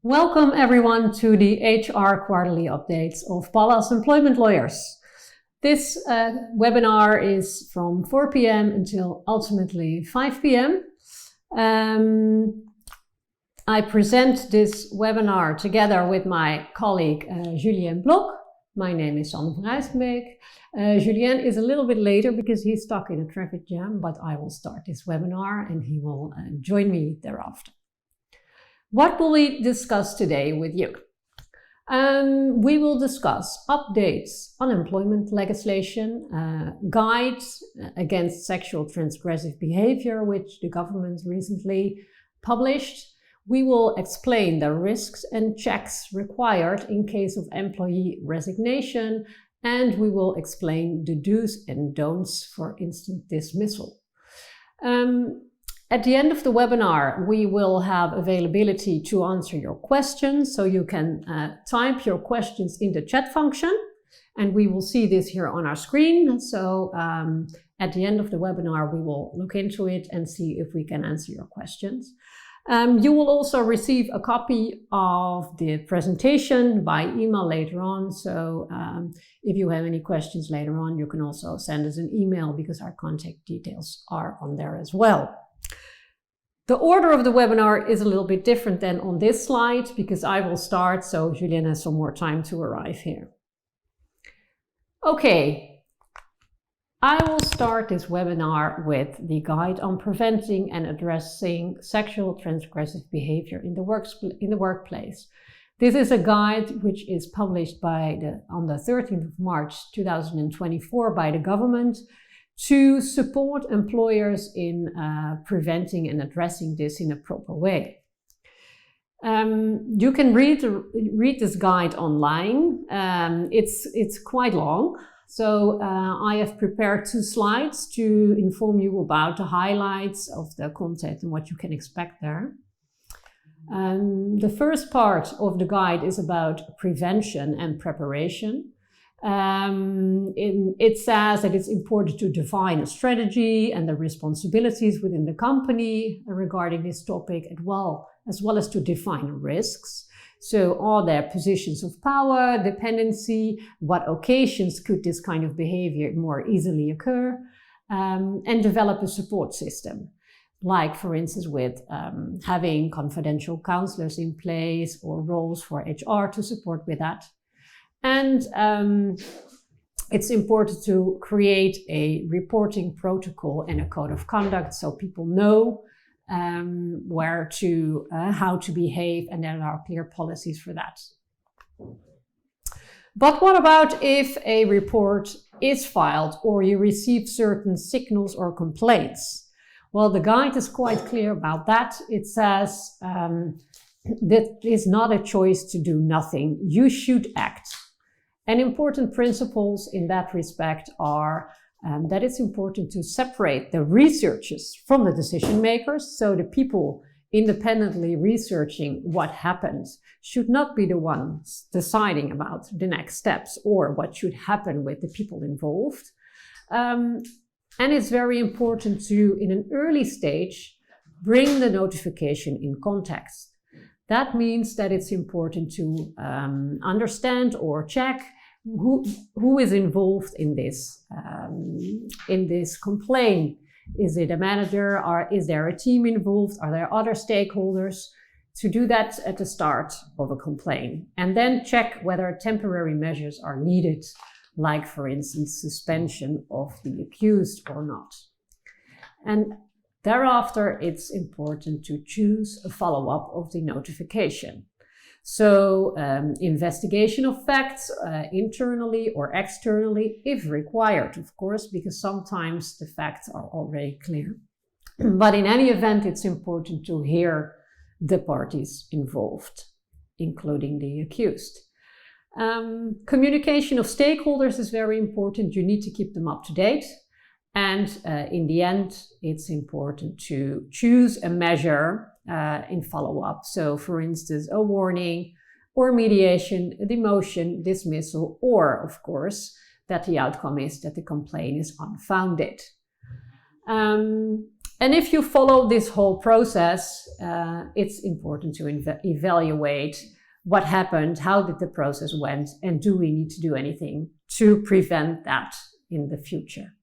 Welcome everyone to the HR Quarterly updates of Pallas Employment Lawyers. This webinar is from 4 p.m. until ultimately 5 p.m. I present this webinar together with my colleague Julien Blok. My name is Sanne van Rijssenbeek. Julien is a little bit later because he's stuck in a traffic jam, but I will start this webinar and he will join me thereafter. What will we discuss today with you? We will discuss updates on employment legislation, guides against sexual transgressive behavior, which the government recently published. We will explain the risks and checks required in case of employee resignation, and we will explain the do's and don'ts for instant dismissal. At the end of the webinar, we will have availability to answer your questions, so you can type your questions in the chat function, and we will see this here on our screen. So at the end of the webinar, we will look into it and see if we can answer your questions. You will also receive a copy of the presentation by email later on, so if you have any questions later on, you can also send us an email because our contact details are on there as well. The order of the webinar is a little bit different than on this slide because I will start so Julien has some more time to arrive here. Okay, I will start this webinar with the guide on preventing and addressing sexual transgressive behavior in the workplace. This is a guide which is published on the 13th of March 2024 by the government to support employers in preventing and addressing this in a proper way. You can read this guide online. It's quite long, so I have prepared 2 slides to inform you about the highlights of the content and what you can expect there. The first part of the guide is about prevention and preparation. It says that it's important to define a strategy and the responsibilities within the company regarding this topic, as well as to define risks. So are there positions of power, dependency, what occasions could this kind of behavior more easily occur, and develop a support system. Like, for instance, with having confidential counselors in place or roles for HR to support with that. And it's important to create a reporting protocol and a code of conduct so people know how to behave, and there are clear policies for that. But what about if a report is filed or you receive certain signals or complaints? Well, the guide is quite clear about that. It says that is not a choice to do nothing. You should act. And important principles in that respect are that it's important to separate the researchers from the decision makers. So the people independently researching what happens should not be the ones deciding about the next steps or what should happen with the people involved. And it's very important to, in an early stage, bring the notification in context. That means that it's important to understand or check who is involved in this complaint. Is it a manager, or is there a team involved? Are there other stakeholders? To do that at the start of a complaint, and then check whether temporary measures are needed, like, for instance, suspension of the accused or not. And thereafter, it's important to choose a follow-up of the notification. So, investigation of facts internally or externally, if required, of course, because sometimes the facts are already clear. But in any event, it's important to hear the parties involved, including the accused. Communication of stakeholders is very important. You need to keep them up to date. And in the end, it's important to choose a measure in follow-up. So, for instance, a warning or mediation, a demotion, dismissal, or, of course, that the outcome is that the complaint is unfounded. And if you follow this whole process, it's important to evaluate what happened, how did the process went, and do we need to do anything to prevent that in the future.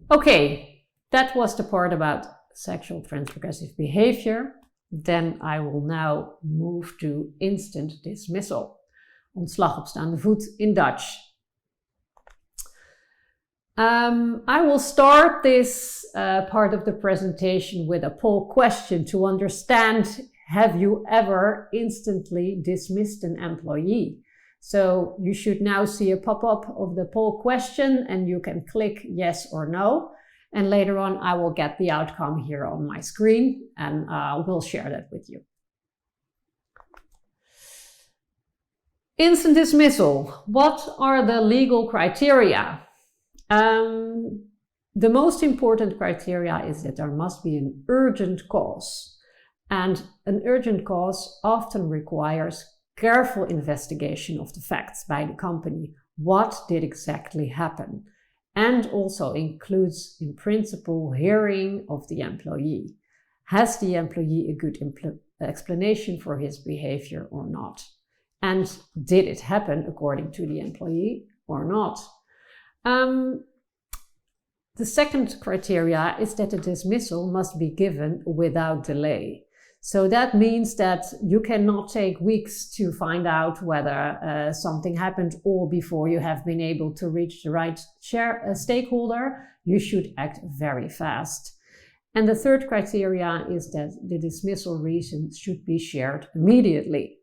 Okay, that was the part about sexual transgressive behavior. Then I will now move to instant dismissal. Ontslag op staande voet in Dutch. I will start this part of the presentation with a poll question to understand, have you ever instantly dismissed an employee? So you should now see a pop-up of the poll question and you can click yes or no. And later on I will get the outcome here on my screen and we'll share that with you. Instant dismissal. What are the legal criteria? The most important criteria is that there must be an urgent cause. And an urgent cause often requires careful investigation of the facts by the company. What did exactly happen? And also includes, in principle, hearing of the employee. Has the employee a good explanation for his behavior or not? And did it happen according to the employee or not? The second criteria is that the dismissal must be given without delay. So that means that you cannot take weeks to find out whether something happened or before you have been able to reach the right stakeholder. You should act very fast. And the third criteria is that the dismissal reason should be shared immediately.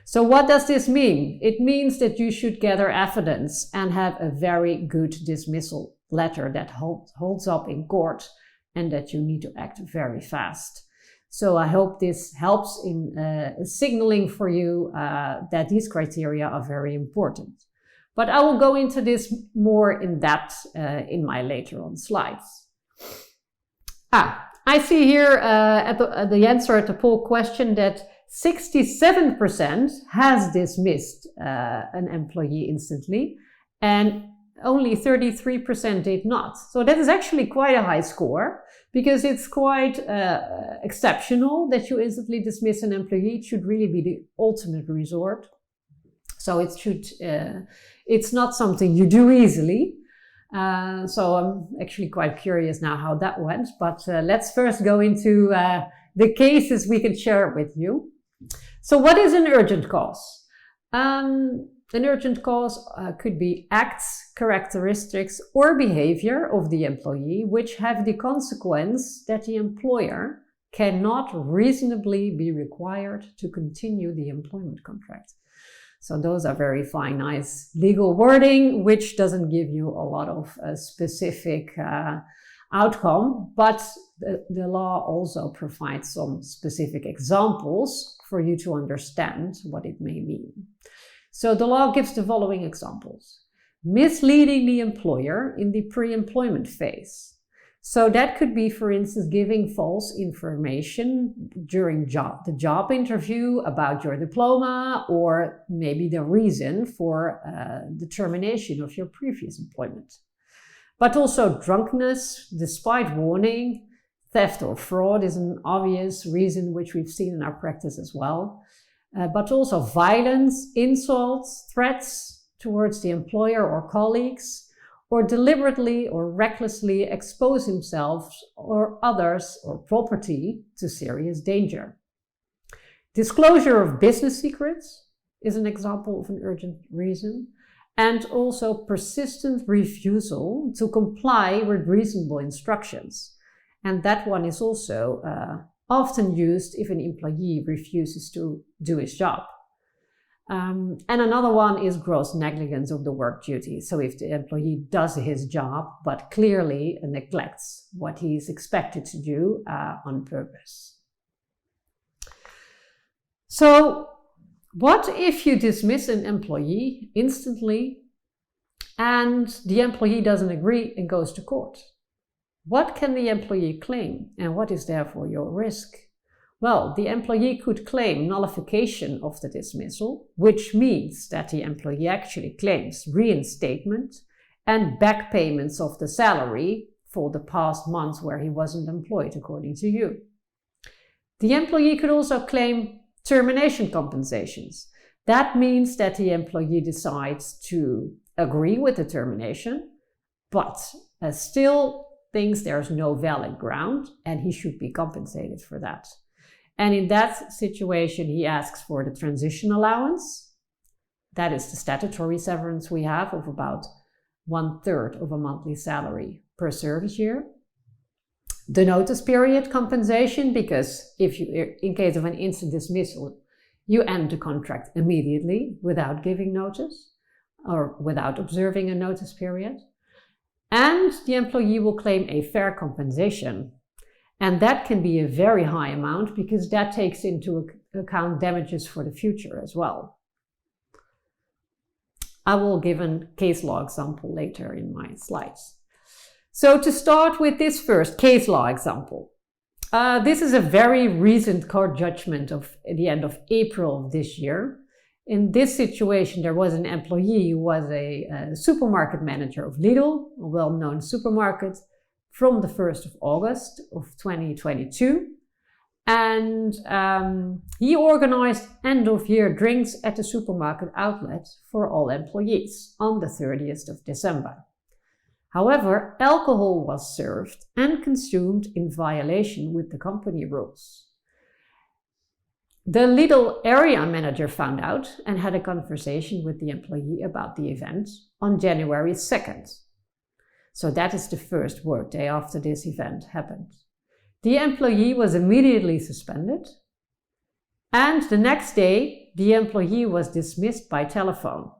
So what does this mean? It means that you should gather evidence and have a very good dismissal letter that holds up in court, and that you need to act very fast. So I hope this helps in signaling for you that these criteria are very important. But I will go into this more in depth in my later on slides. I see here at the answer at the poll question that 67% has dismissed an employee instantly, and only 33% did not. So that is actually quite a high score, because it's quite exceptional that you instantly dismiss an employee. It should really be the ultimate resort. So it's not something you do easily. So I'm actually quite curious now how that went, but let's first go into the cases we can share with you. So what is an urgent cause? An urgent cause could be acts, characteristics, or behavior of the employee which have the consequence that the employer cannot reasonably be required to continue the employment contract. So those are very fine, nice legal wording, which doesn't give you a lot of specific outcome, but the law also provides some specific examples for you to understand what it may mean. So the law gives the following examples. Misleading the employer in the pre-employment phase. So that could be, for instance, giving false information during the job interview about your diploma, or maybe the reason for the termination of your previous employment. But also drunkenness despite warning. Theft or fraud is an obvious reason which we've seen in our practice as well. But also violence, insults, threats towards the employer or colleagues, or deliberately or recklessly expose himself or others or property to serious danger. Disclosure of business secrets is an example of an urgent reason, and also persistent refusal to comply with reasonable instructions. And that one is also often used if an employee refuses to do his job. And another one is gross negligence of the work duty. So if the employee does his job, but clearly neglects what he is expected to do on purpose. So what if you dismiss an employee instantly and the employee doesn't agree and goes to court? What can the employee claim, and what is therefore your risk? Well, the employee could claim nullification of the dismissal, which means that the employee actually claims reinstatement and back payments of the salary for the past months where he wasn't employed, according to you. The employee could also claim termination compensations. That means that the employee decides to agree with the termination, but still thinks there's no valid ground and he should be compensated for that. And in that situation, he asks for the transition allowance. That is the statutory severance we have of about 1/3 of a monthly salary per service year. The notice period compensation, because if you, in case of an instant dismissal, you end the contract immediately without giving notice or without observing a notice period. And the employee will claim a fair compensation. And that can be a very high amount because that takes into account damages for the future as well. I will give a case law example later in my slides. So to start with this first case law example, this is a very recent court judgment of the end of April of this year. In this situation, there was an employee who was a supermarket manager of Lidl, a well-known supermarket, from the 1st of August of 2022. And he organized end-of-year drinks at the supermarket outlet for all employees on the 30th of December. However, alcohol was served and consumed in violation with the company rules. The Lidl area manager found out and had a conversation with the employee about the event on January 2nd. So that is the first workday after this event happened. The employee was immediately suspended, and the next day, the employee was dismissed by telephone.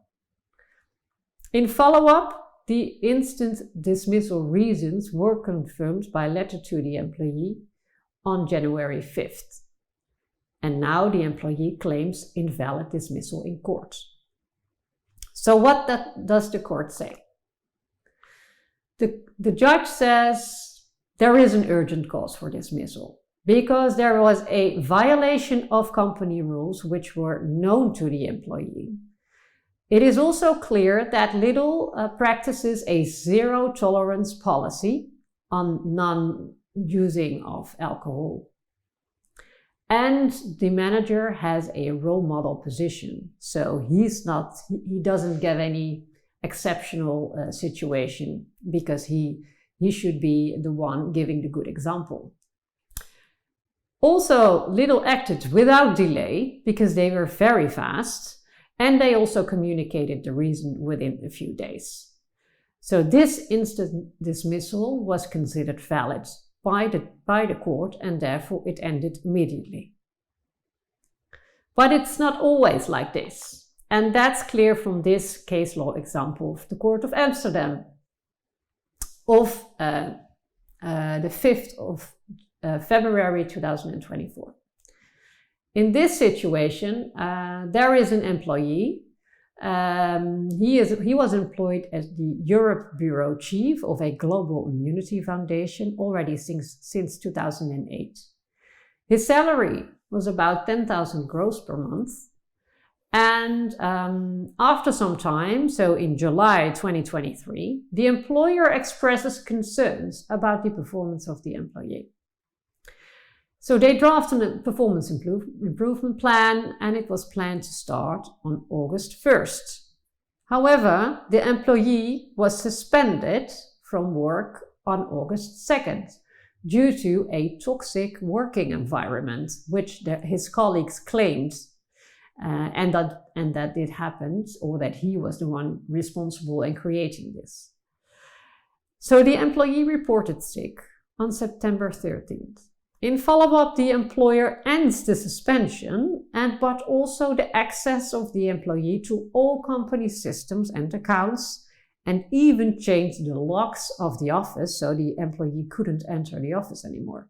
In follow-up, the instant dismissal reasons were confirmed by letter to the employee on January 5th. And now the employee claims invalid dismissal in court. So what does the court say? The judge says there is an urgent cause for dismissal because there was a violation of company rules which were known to the employee. It is also clear that Lidl practices a zero tolerance policy on non-using of alcohol. And the manager has a role model position. So he doesn't get any exceptional situation because he should be the one giving the good example. Also, Lidl acted without delay because they were very fast. And they also communicated the reason within a few days. So this instant dismissal was considered valid by the court and therefore it ended immediately. But it's not always like this. And that's clear from this case law example of the Court of Amsterdam of the 5th of February 2024. In this situation, there is an employee. He was employed as the Europe Bureau Chief of a global immunity foundation already since 2008. His salary was about 10,000 gross per month. And after some time, so in July 2023, the employer expresses concerns about the performance of the employee. So they drafted a performance improvement plan and it was planned to start on August 1st. However, the employee was suspended from work on August 2nd due to a toxic working environment, which his colleagues claimed and that it happened, or that he was the one responsible in creating this. So the employee reported sick on September 13th. In follow-up, the employer ends the suspension, but also the access of the employee to all company systems and accounts, and even changed the locks of the office so the employee couldn't enter the office anymore.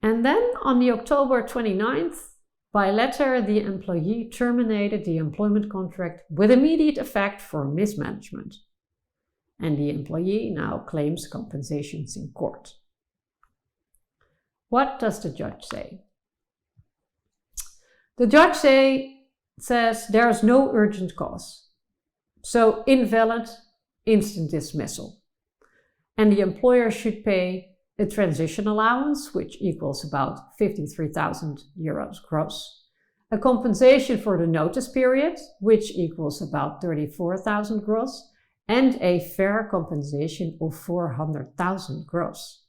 And then on the October 29th, by letter, the employee terminated the employment contract with immediate effect for mismanagement. And the employee now claims compensations in court. What does the judge say? The judge says there is no urgent cause. So invalid instant dismissal. And the employer should pay a transition allowance, which equals about 53,000 euros gross, a compensation for the notice period, which equals about 34,000 gross, and a fair compensation of 400,000 gross.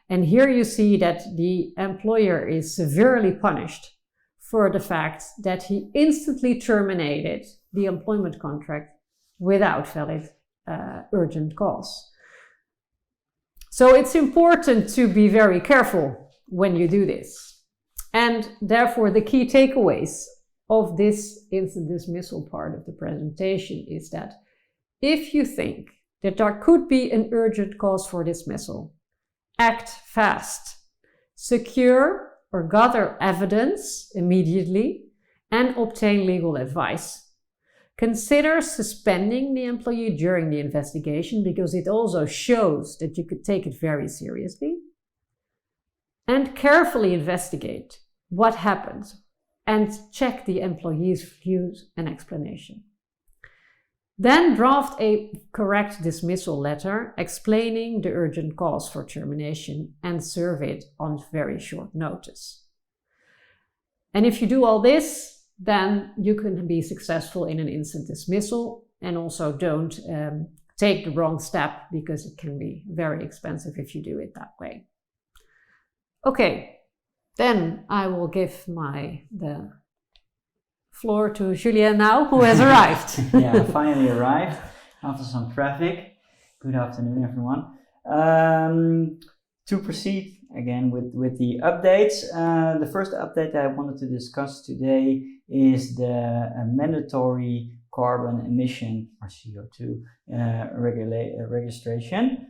And here you see that the employer is severely punished for the fact that he instantly terminated the employment contract without valid urgent cause. So it's important to be very careful when you do this. And therefore, the key takeaways of this instant dismissal part of the presentation is that if you think that there could be an urgent cause for dismissal, act fast, secure or gather evidence immediately, and obtain legal advice. Consider suspending the employee during the investigation because it also shows that you could take it very seriously. And carefully investigate what happened and check the employee's views and explanation. Then draft a correct dismissal letter explaining the urgent cause for termination and serve it on very short notice. And if you do all this, then you can be successful in an instant dismissal, and also don't take the wrong step because it can be very expensive if you do it that way. Okay, then I will give the floor to Julien now, who has arrived. Yeah, finally arrived after some traffic. Good afternoon, everyone. To proceed again with the updates, the first update I wanted to discuss today is the mandatory carbon emission, or CO2, registration,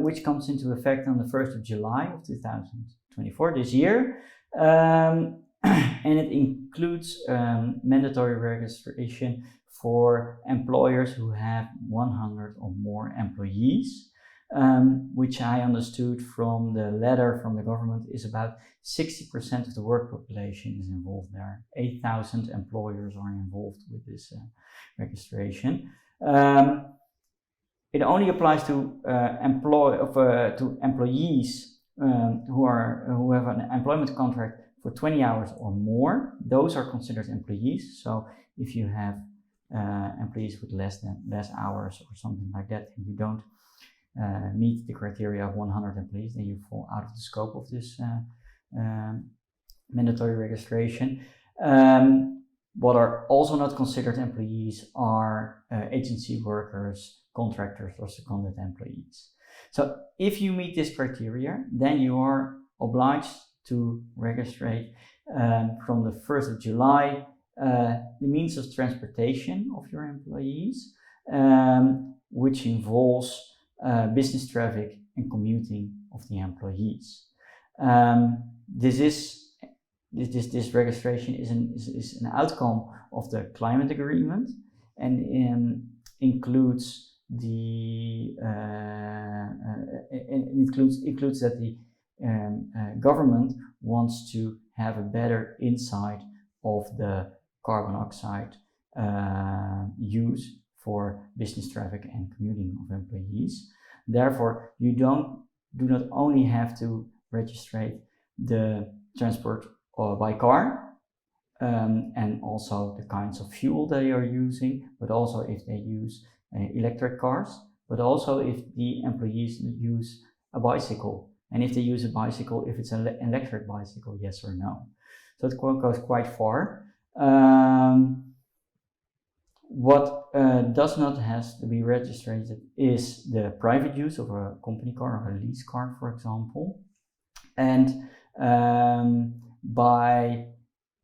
which comes into effect on the 1st of July of 2024, this year. And it includes mandatory registration for employers who have 100 or more employees, which I understood from the letter from the government is about 60% of the work population is involved there. 8,000 employers are involved with this registration. It only applies to employees who have an employment contract for 20 hours or more. Those are considered employees. So if you have employees with less hours or something like that, and you don't meet the criteria of 100 employees, then you fall out of the scope of this mandatory registration. What are also not considered employees are agency workers, contractors, or seconded employees. So if you meet this criteria, then you are obliged to register from the 1st of July the means of transportation of your employees, which involves business traffic and commuting of the employees. This registration is an outcome of the climate agreement, and includes includes that the government wants to have a better insight of the carbon oxide use for business traffic and commuting of employees. Therefore, you do not only have to register the transport by car and also the kinds of fuel they are using, but also if they use electric cars, but also if the employees use a bicycle, and if they use a bicycle, if it's an electric bicycle, yes or no. So it goes quite far. What does not has to be registered is the private use of a company car or a lease car, for example. And by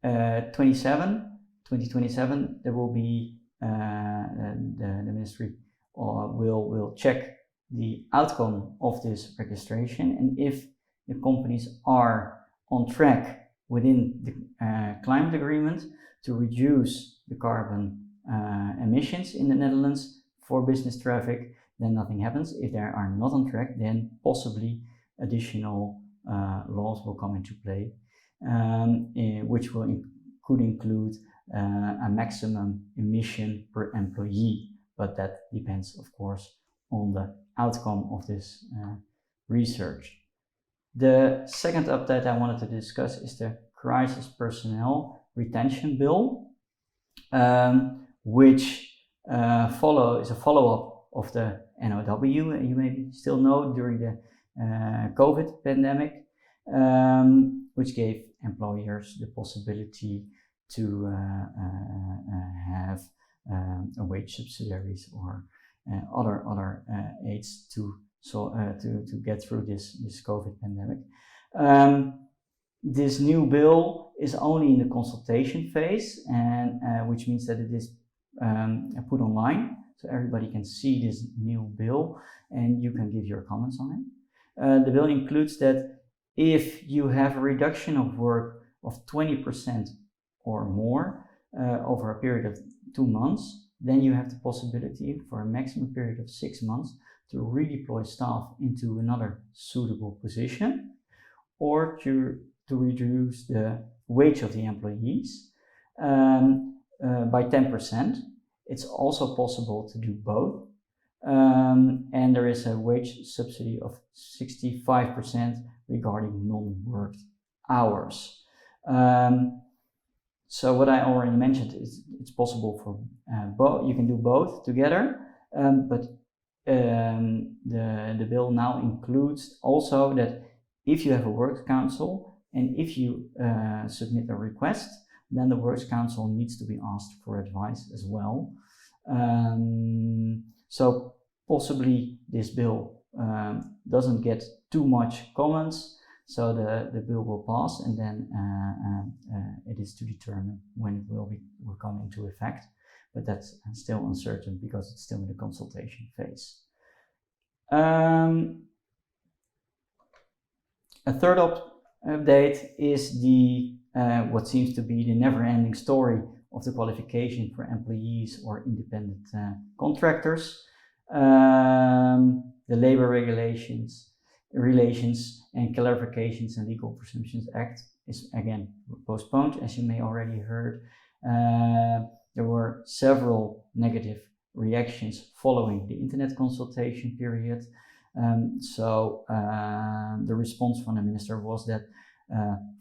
2027, there will be the ministry will check the outcome of this registration, and if the companies are on track within the climate agreement to reduce the carbon emissions in the Netherlands for business traffic, then nothing happens. If they are not on track, then possibly additional laws will come into play, which could include a maximum emission per employee but that depends, of course, on the outcome of this research. The second update I wanted to discuss is the Crisis Personnel Retention Bill, which is a follow-up of the NOW, you maybe still know, during the COVID pandemic, which gave employers the possibility to have wage subsidiaries or other aids to get through this COVID pandemic. This new bill is only in the consultation phase, and which means that it is put online, so everybody can see this new bill and you can give your comments on it. The bill includes that if you have a reduction of work of 20% or more over a period of 2 months, then you have the possibility for a maximum period of 6 months to redeploy staff into another suitable position, or to reduce the wage of the employees by 10%. It's also possible to do both. And there is a wage subsidy of 65% regarding non-worked hours. So what I already mentioned is it's possible for both. You can do both together, but the bill now includes also that if you have a works council and if you submit a request, then the works council needs to be asked for advice as well. So possibly this bill doesn't get too much comments, so the bill will pass, and then it is to determine when it will come into effect, but that's still uncertain because it's still in the consultation phase. A third update is the what seems to be the never-ending story of the qualification for employees or independent contractors. The Labor Relations and Clarifications and Legal Presumptions Act is again postponed, as you may already heard. There were several negative reactions following the internet consultation period. So the response from the minister was that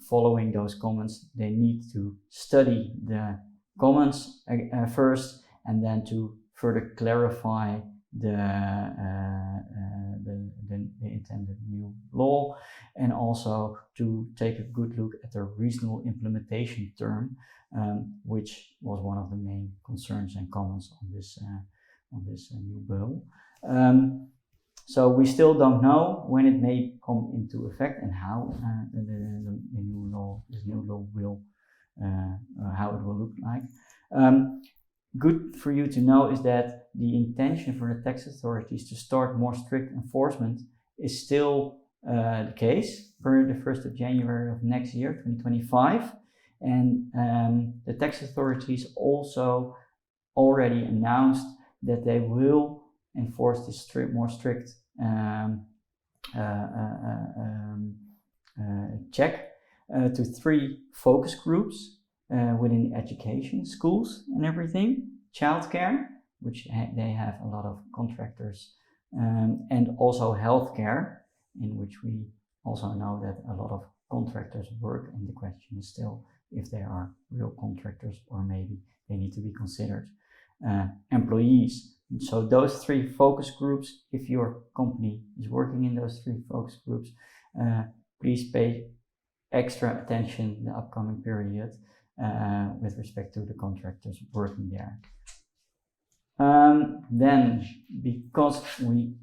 following those comments, they need to study the comments first, and then to further clarify the intended new law, and also to take a good look at the reasonable implementation term, which was one of the main concerns and comments on this new bill. So we still don't know when it may come into effect and how this new law will how it will look like. Good for you to know is that the intention for the tax authorities to start more strict enforcement is still the case per the 1st of January of next year, 2025. And the tax authorities also already announced that they will enforce this more strict check to 3 focus groups within education, schools and everything, childcare, which they have a lot of contractors, and also healthcare, in which we also know that a lot of contractors work, and the question is still if they are real contractors or maybe they need to be considered employees. So those 3 focus groups, if your company is working in those 3 focus groups, please pay extra attention in the upcoming period with respect to the contractors working there. Then, because we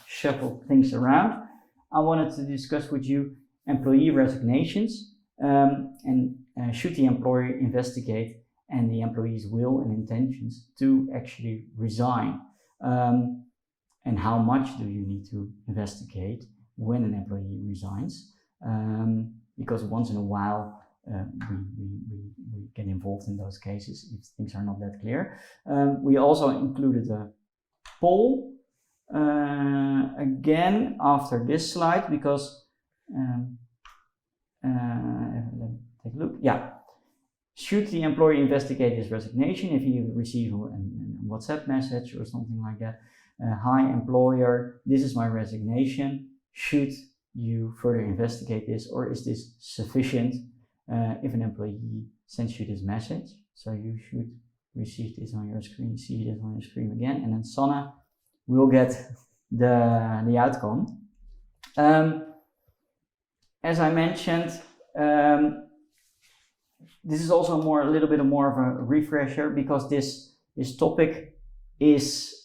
shuffle things around, I wanted to discuss with you employee resignations, and should the employer investigate and the employee's will and intentions to actually resign, and how much do you need to investigate when an employee resigns, because once in a while we get involved in those cases if things are not that clear. We also included a poll again after this slide, because let me take a look. Yeah, Should the employer investigate his resignation if he receives a WhatsApp message or something like that? Hi employer, this is my resignation. Should you further investigate this, or is this sufficient if an employee sends you this message? So you should receive this on your screen, see this on your screen again, and then Sanne will get the outcome. As I mentioned, this is also a little bit more of a refresher, because this topic is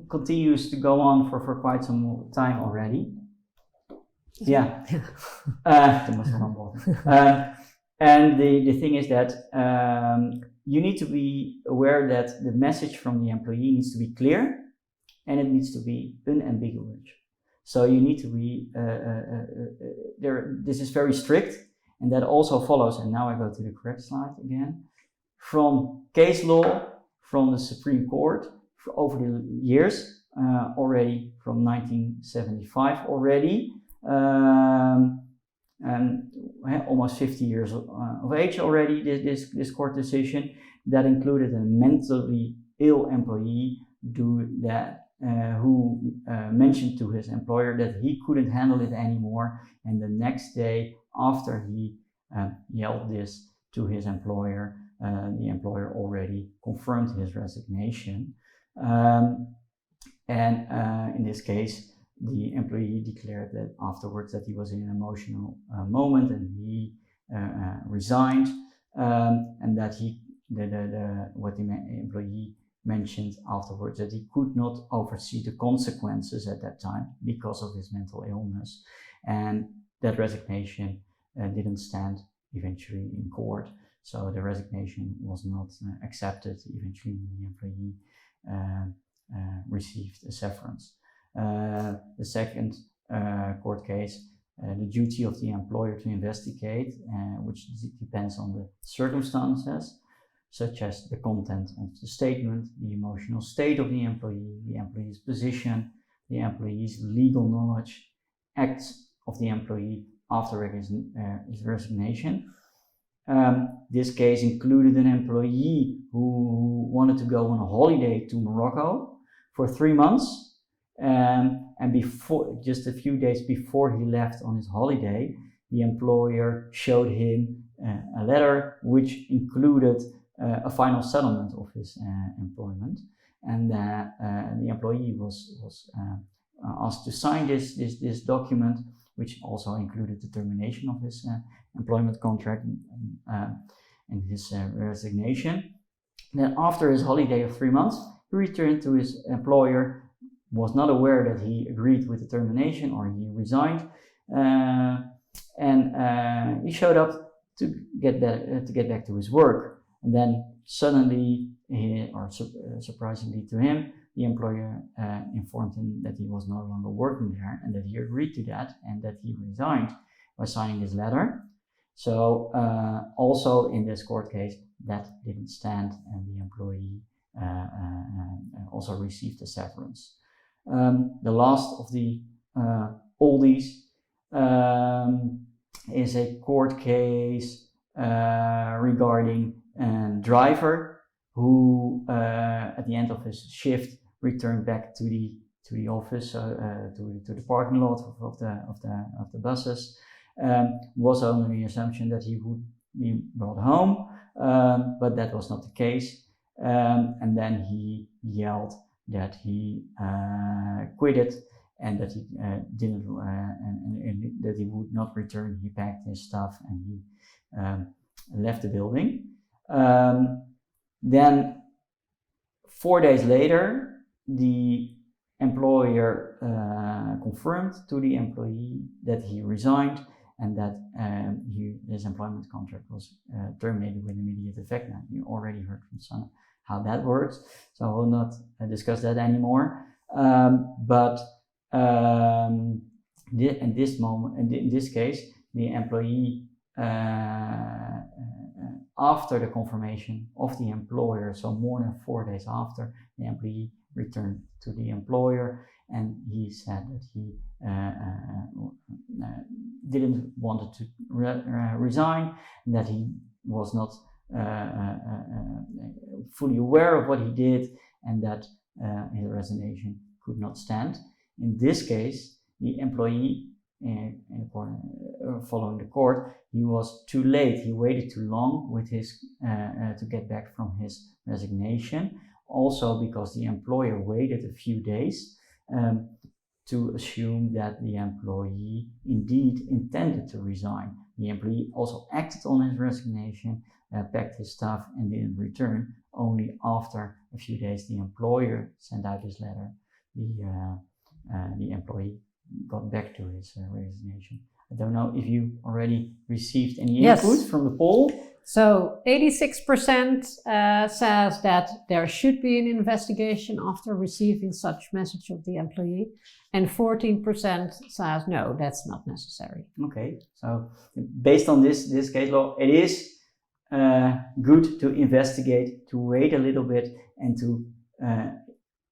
continues to go on for quite some time already. Yeah, that must have and the thing is that you need to be aware that the message from the employee needs to be clear, and it needs to be unambiguous. So you need to be this is very strict, and that also follows, and now I go to the correct slide again, from case law from the Supreme Court over the years, already from 1975 already, and almost 50 years of age already, this court decision that included a mentally ill employee who mentioned to his employer that he couldn't handle it anymore, and the next day after he yelled this to his employer, the employer already confirmed his resignation, and in this case the employee declared that afterwards that he was in an emotional moment, and he resigned, and that what the employee mentioned afterwards, that he could not oversee the consequences at that time because of his mental illness, and that resignation didn't stand eventually in court. So the resignation was not accepted. Eventually the employee received a severance. The second court case, the duty of the employer to investigate, which depends on the circumstances, such as the content of the statement, the emotional state of the employee's position, the employee's legal knowledge, acts of the employee after his resignation. This case included an employee who wanted to go on a holiday to Morocco for 3 months, and just a few days before he left on his holiday, the employer showed him a letter which included a final settlement of his employment, and the employee was asked to sign this document, which also included the termination of his employment contract and his resignation. Then after his holiday of 3 months, he returned to his employer, was not aware that he agreed with the termination or he resigned, and he showed up to get back to his work. And then suddenly, surprisingly to him, the employer informed him that he was no longer working there, and that he agreed to that, and that he resigned by signing this letter. So also in this court case, that didn't stand, and the employee also received a severance. The last of the oldies is a court case regarding a driver who at the end of his shift returned back to the office, to the parking lot of the buses, was under the assumption that he would be brought home, but that was not the case, and then he yelled that he quitted, and that he didn't and that he would not return. He packed his stuff and he left the building. Then 4 days later, the employer confirmed to the employee that he resigned, and that his employment contract was terminated with immediate effect. Now, you already heard from Sanne how that works, so I will not discuss that anymore. But in this case, the employee, after the confirmation of the employer, so more than 4 days after, the employee returned to the employer and he said that he didn't want to resign, and that he was not fully aware of what he did, and that his resignation could not stand. In this case, the employee, following the court, he was too late. He waited too long with his to get back from his resignation. Also, because the employer waited a few days to assume that the employee indeed intended to resign. The employee also acted on his resignation, packed his stuff, and didn't return. Only after a few days, the employer sent out his letter. The employee got back to his resignation. I don't know if you already received any input from the poll. So 86% says that there should be an investigation after receiving such message of the employee, and 14% says no, that's not necessary. Okay, so based on this case law, it is good to investigate, to wait a little bit, and to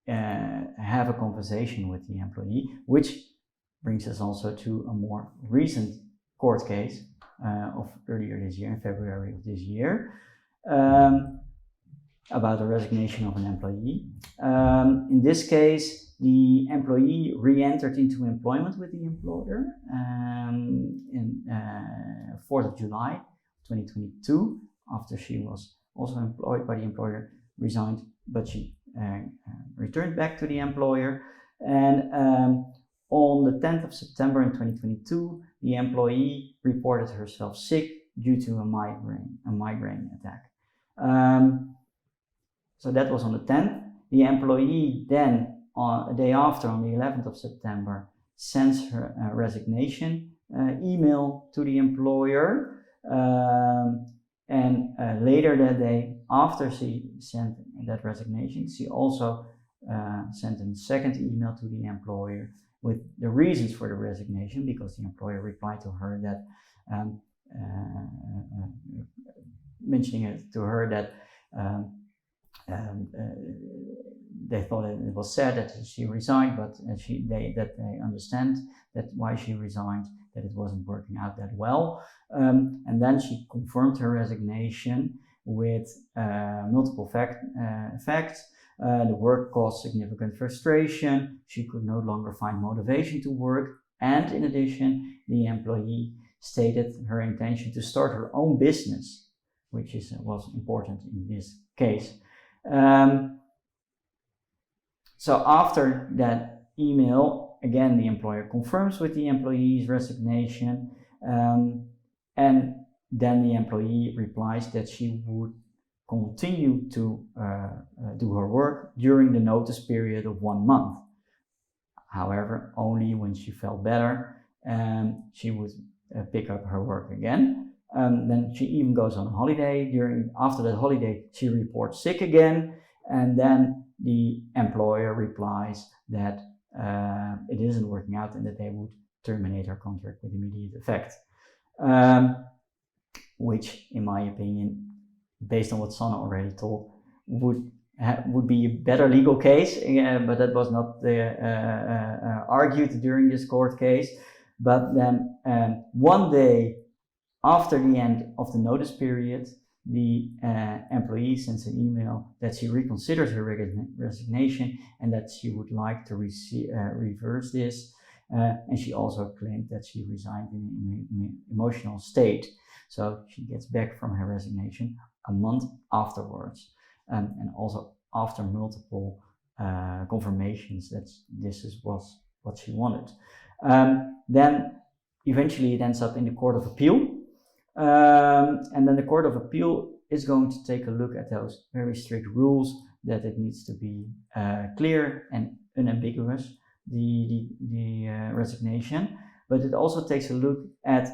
have a conversation with the employee, which brings us also to a more recent court case of earlier this year, in February of this year, about the resignation of an employee. In this case, the employee re-entered into employment with the employer in 4th of July 2022, after she was also employed by the employer, resigned, but she returned back to the employer. And on the 10th of September in 2022, the employee reported herself sick due to a migraine attack. So that was on the 10th. The employee then, a day after, on the 11th of September, sends her resignation email to the employer. And later that day, after she sent that resignation, she also sent a second email to the employer with the reasons for the resignation, because the employer replied to her that, mentioning it to her that they thought it was sad that she resigned, but they understand that why she resigned, that it wasn't working out that well. And then she confirmed her resignation with multiple facts. The work caused significant frustration. She could no longer find motivation to work. And in addition, the employee stated her intention to start her own business, which was important in this case. So after that email, again, the employer confirms with the employee's resignation, and then the employee replies that she would continue to do her work during the notice period of 1 month. However, only when she felt better, she would pick up her work again. Then she even goes on holiday. After that holiday, she reports sick again, and then the employer replies that it isn't working out and that they would terminate her contract with immediate effect. Which, in my opinion, based on what Sanne already told, would be a better legal case, but that was not argued during this court case. But then 1 day after the end of the notice period, the employee sends an email that she reconsiders her resignation and that she would like to reverse this. And she also claimed that she resigned in an emotional state. So she gets back from her resignation a month afterwards, and also after multiple confirmations that this was what she wanted. Then eventually it ends up in the Court of Appeal. And then the Court of Appeal is going to take a look at those very strict rules, that it needs to be clear and unambiguous, the resignation. But it also takes a look at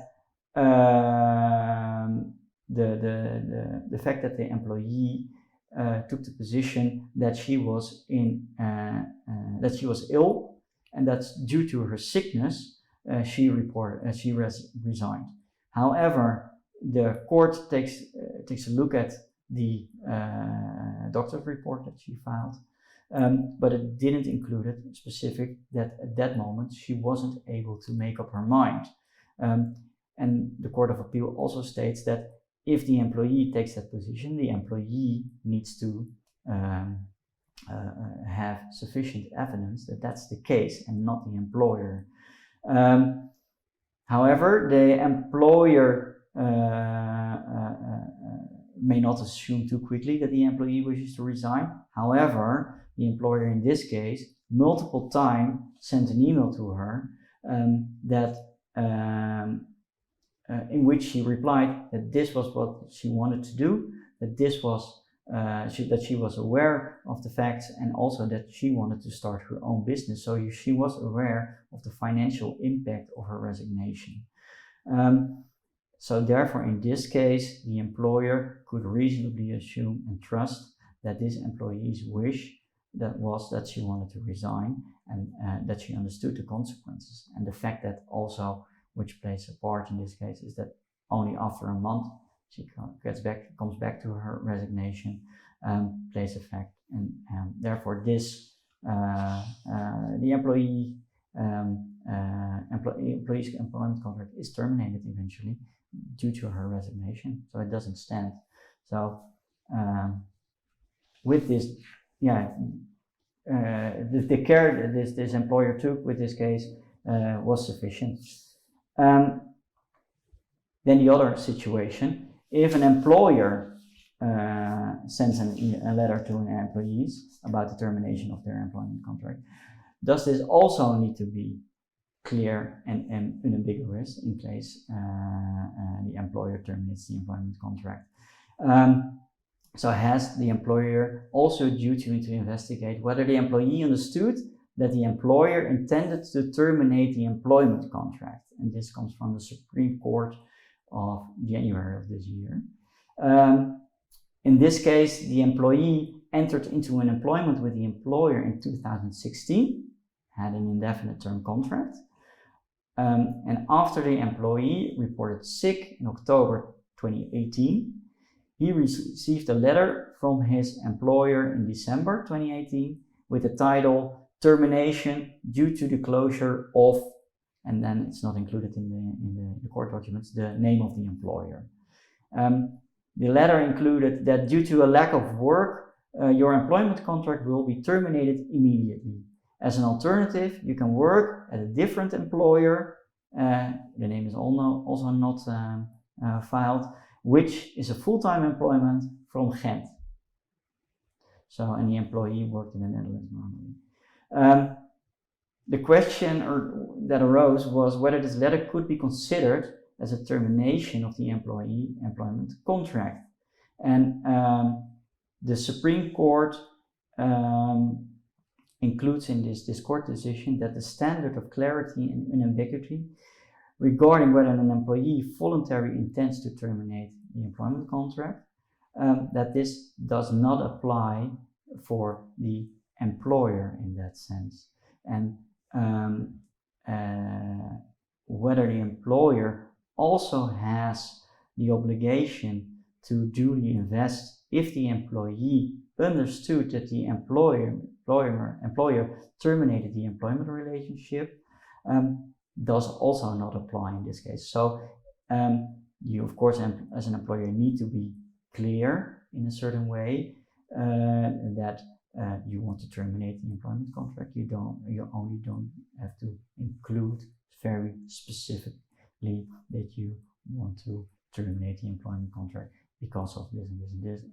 the fact that the employee took the position that she was ill, and that's due to her sickness. She resigned. However, the court takes a look at the doctor's report that she filed, but it didn't include it specific that at that moment she wasn't able to make up her mind. And the Court of Appeal also states that if the employee takes that position, the employee needs to have sufficient evidence that that's the case and not the employer. However, the employer may not assume too quickly that the employee wishes to resign. However, the employer in this case multiple times sent an email to her in which she replied that this was what she wanted to do, that this was that she was aware of the facts, and also that she wanted to start her own business. So she was aware of the financial impact of her resignation. So therefore, in this case, the employer could reasonably assume and trust that this employee's wish that she wanted to resign, and that she understood the consequences. And the fact that also, which plays a part in this case, is that only after a month she comes back to her resignation, plays a fact, and therefore this the employee's employment contract is terminated eventually due to her resignation, so it doesn't stand. So with this, the care that this employer took with this case was sufficient. Then the other situation, if an employer sends a letter to an employees about the termination of their employment contract, does this also need to be clear and unambiguous in case the employer terminates the employment contract? So has the employer also duty to investigate whether the employee understood that the employer intended to terminate the employment contract? And this comes from the Supreme Court of January of this year. In this case, the employee entered into an employment with the employer in 2016, had an indefinite term contract, and after the employee reported sick in October 2018, he received a letter from his employer in December 2018 with the title "Termination due to the closure of," and then it's not included in the court documents, the name of the employer. The letter included that due to a lack of work, your employment contract will be terminated immediately. As an alternative, you can work at a different employer, the name is also not filed, which is a full-time employment from Ghent. So, and the employee worked in the Netherlands normally. The question that arose was whether this letter could be considered as a termination of the employee employment contract. And the Supreme Court includes in this court decision that the standard of clarity and unambiguity regarding whether an employee voluntarily intends to terminate the employment contract, that this does not apply for the employer in that sense. And whether the employer also has the obligation to duly invest if the employee understood that the employer terminated the employment relationship, does also not apply in this case. So you, of course, as an employer, need to be clear in a certain way that you want to terminate the employment contract. You only don't have to include very specifically that you want to terminate the employment contract because of this and this and this.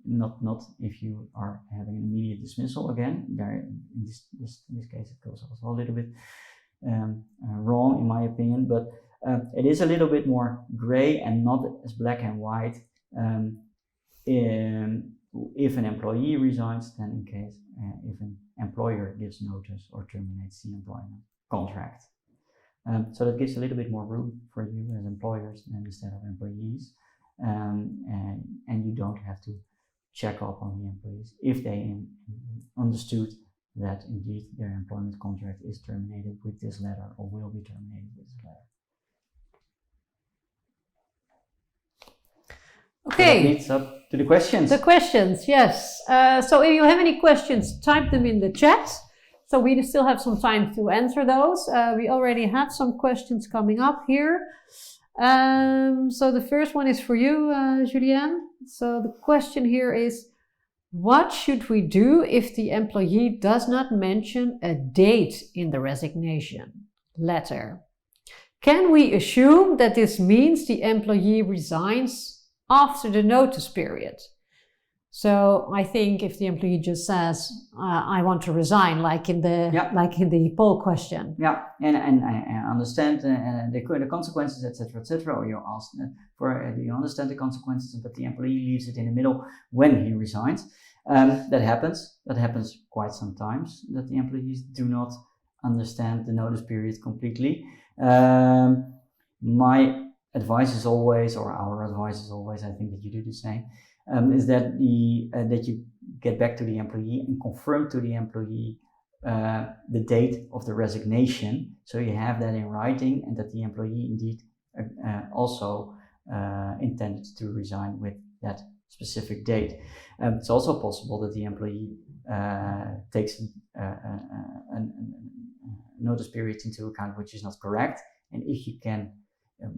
Not if you are having an immediate dismissal again. There, in this case, it goes also a little bit wrong in my opinion, but it is a little bit more gray and not as black and white. If an employee resigns, then in case if an employer gives notice or terminates the employment contract. So that gives a little bit more room for you as employers instead of employees, and you don't have to check up on the employees if they understood that indeed their employment contract is terminated with this letter or will be terminated with this letter. Okay. So that leads up to the questions. The questions, yes. So if you have any questions, type them in the chat. So we still have some time to answer those. We already have some questions coming up here. So the first one is for you, Julianne. So the question here is, what should we do if the employee does not mention a date in the resignation letter? Can we assume that this means the employee resigns after the notice period? So I think if the employee just says, "I want to resign," like in the poll question. Yeah, and I understand the consequences, etc. Or you ask you understand the consequences, but the employee leaves it in the middle when he resigns. That happens. That happens quite sometimes. That the employees do not understand the notice period completely. My advice is always, or our advice is always, I think that you do the same, is that that you get back to the employee and confirm to the employee the date of the resignation, so you have that in writing, and that the employee indeed also intended to resign with that specific date. It's also possible that the employee takes a notice period into account which is not correct, and if you can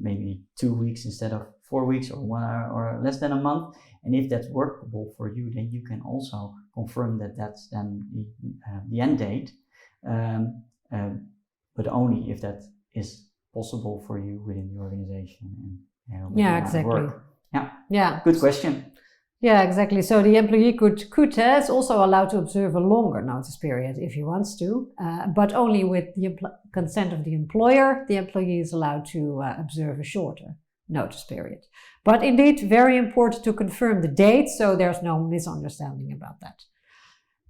maybe 2 weeks instead of 4 weeks, or 1 hour, or less than a month, and if that's workable for you, then you can also confirm that that's then the end date, but only if that is possible for you within the organization and exactly. work. Good question. Yeah, exactly. So the employee could is also allowed to observe a longer notice period if he wants to, but only with the consent of the employer. The employee is allowed to observe a shorter notice period. But indeed, very important to confirm the date, so there's no misunderstanding about that.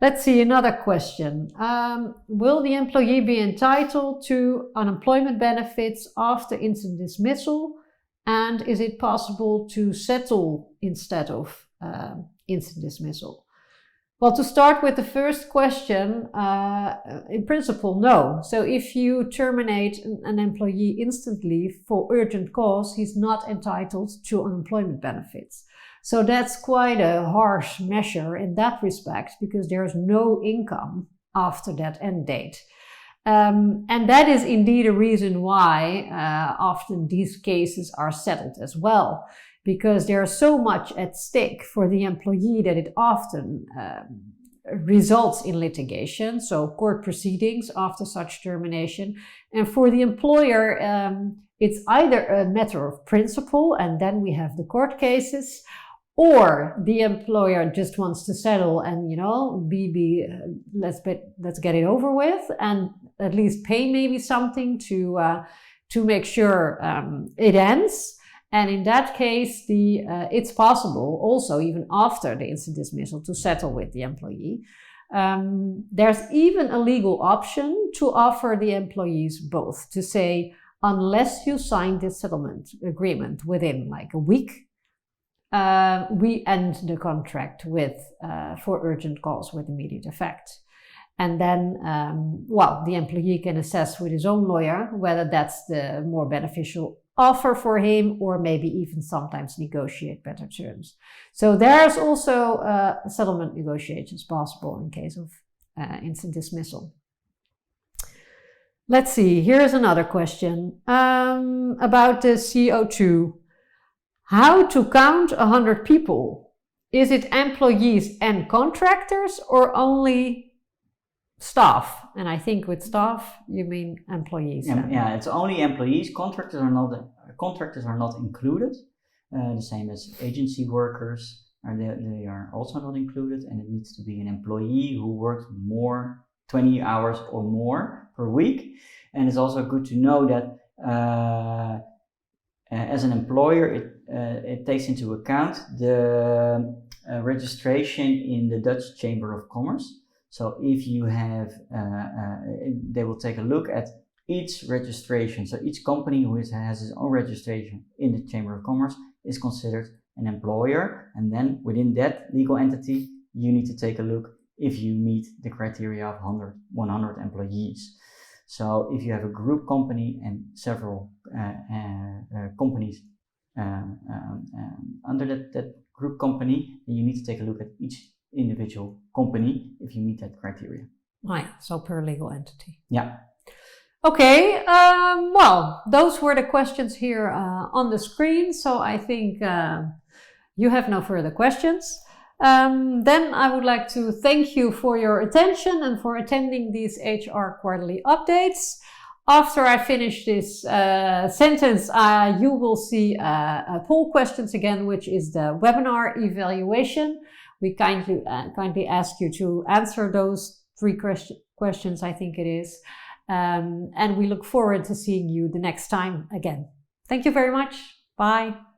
Let's see another question. Will the employee be entitled to unemployment benefits after instant dismissal? And is it possible to settle instead of instant dismissal? Well, to start with the first question, in principle, no. So if you terminate an employee instantly for urgent cause, he's not entitled to unemployment benefits. So that's quite a harsh measure in that respect, because there's no income after that end date. And that is indeed a reason why often these cases are settled as well, because there's so much at stake for the employee that it often results in litigation, so court proceedings after such termination. And for the employer, it's either a matter of principle, and then we have the court cases, or the employer just wants to settle and, let's get it over with, and at least pay maybe something to make sure it ends. And in that case, it's possible also, even after the instant dismissal, to settle with the employee. There's even a legal option to offer the employees both, to say, unless you sign this settlement agreement within like a week, we end the contract for urgent cause with immediate effect. And then, the employee can assess with his own lawyer whether that's the more beneficial offer for him, or maybe even sometimes negotiate better terms. So there's also settlement negotiations possible in case of instant dismissal. Let's see, here's another question about the CO2. How to count 100 people? Is it employees and contractors, or only staff? And I think with staff you mean employees. Yeah, it's only employees. Contractors are not included. The same as agency workers, they are also not included, and it needs to be an employee who works 20 hours or more per week. And it's also good to know that as an employer, it takes into account the registration in the Dutch Chamber of Commerce. So if you have, they will take a look at each registration. So each company who has its own registration in the Chamber of Commerce is considered an employer. And then within that legal entity, you need to take a look if you meet the criteria of 100 employees. So if you have a group company and several companies under that group company, then you need to take a look at each individual company if you meet that criteria. Right, so per legal entity. Yeah. Okay, well, those were the questions here on the screen, so I think you have no further questions. Then I would like to thank you for your attention and for attending these HR Quarterly updates. After I finish this sentence, you will see poll questions again, which is the webinar evaluation. We kindly ask you to answer those 3 questions, I think it is. And we look forward to seeing you the next time again. Thank you very much. Bye.